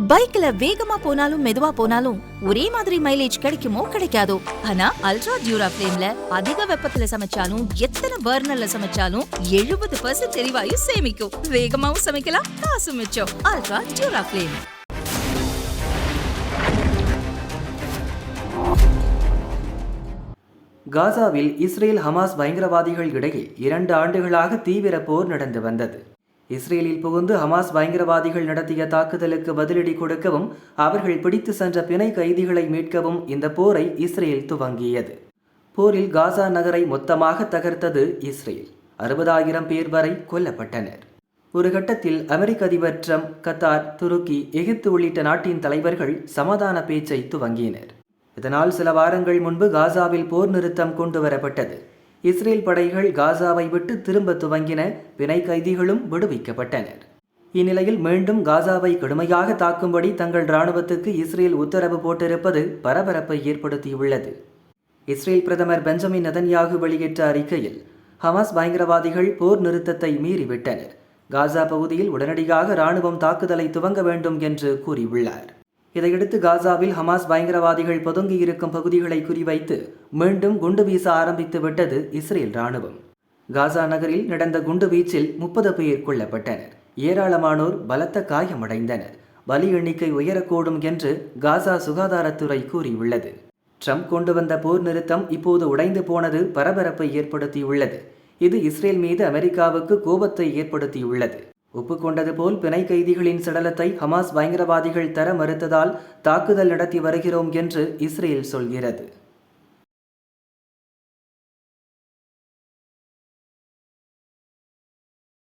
பைக்ல வேகமா போனாலும் மெதுவா போனாலும் ஒரே மாதிரி மைலேஜ் கிடைக்குமோ கிடைக்காதோ. ஆனா அல்ட்ரா டியூரா ஃப்ளேம்ல அதிக வெப்பத்துல சமைச்சாலும் எத்தனை பர்னர்ல சமைச்சாலும் 70% எரிவாயு சேமிக்கும். வேகமாவும் சமைக்கலாம், காசு மிச்சம். Ultra டியூரா flame. காசாவில் இஸ்ரேல் ஹமாஸ் பயங்கரவாதிகள் இடையே 2 ஆண்டுகளாக தீவிர போர் நடந்து வந்தது. இஸ்ரேலில் புகுந்து ஹமாஸ் பயங்கரவாதிகள் நடத்திய தாக்குதலுக்கு பதிலடி கொடுக்கவும் அவர்கள் பிடித்து சென்ற பிணை கைதிகளை மீட்கவும் இந்த போரை இஸ்ரேல் துவங்கியது. போரில் காசா நகரை மொத்தமாக தகர்த்தது இஸ்ரேல். 60,000 பேர் வரை கொல்லப்பட்டனர். ஒரு கட்டத்தில் அமெரிக்க அதிபர் ட்ரம்ப், கத்தார், துருக்கி, எகிப்து உள்ளிட்ட நாட்டின் தலைவர்கள் சமாதான பேச்சை துவங்கினர். இதனால் சில வாரங்கள் முன்பு காசாவில் போர் நிறுத்தம் கொண்டு வரப்பட்டது. இஸ்ரேல் படைகள் காசாவை விட்டு திரும்ப துவங்கின. பிணை கைதிகளும் விடுவிக்கப்பட்டனர். இந்நிலையில் மீண்டும் காசாவை கடுமையாக தாக்கும்படி தங்கள் இராணுவத்துக்கு இஸ்ரேல் உத்தரவு போட்டிருப்பது பரபரப்பை ஏற்படுத்தியுள்ளது. இஸ்ரேல் பிரதமர் பெஞ்சமின் நெதன்யாகு வெளியிட்ட அறிக்கையில் ஹமாஸ் பயங்கரவாதிகள் போர் நிறுத்தத்தை மீறிவிட்டனர். காசா பகுதியில் உடனடியாக இராணுவம் தாக்குதலை துவங்க வேண்டும் என்று கூறியுள்ளார். இதையடுத்து காசாவில் ஹமாஸ் பயங்கரவாதிகள் பதுங்கியிருக்கும் பகுதிகளை குறிவைத்து மீண்டும் குண்டு வீச ஆரம்பித்து விட்டது இஸ்ரேல் இராணுவம். காசா நகரில் நடந்த குண்டு வீச்சில் 30 பேர் கொல்லப்பட்டனர். ஏராளமானோர் பலத்த காயமடைந்தனர். பலி எண்ணிக்கை உயரக்கூடும் என்று காசா சுகாதாரத்துறை கூறியுள்ளது. ட்ரம்ப் கொண்டு வந்த போர் நிறுத்தம் இப்போது உடைந்து போனது பரபரப்பை ஏற்படுத்தியுள்ளது. இது இஸ்ரேல் மீது அமெரிக்காவுக்கு கோபத்தை ஏற்படுத்தியுள்ளது. ஒப்புக்கொண்டது போல் பிணை கைதிகளின் சடலத்தை ஹமாஸ் பயங்கரவாதிகள் தர மறுத்ததால் தாக்குதல் நடத்தி வருகிறோம் என்று இஸ்ரேல் சொல்கிறது.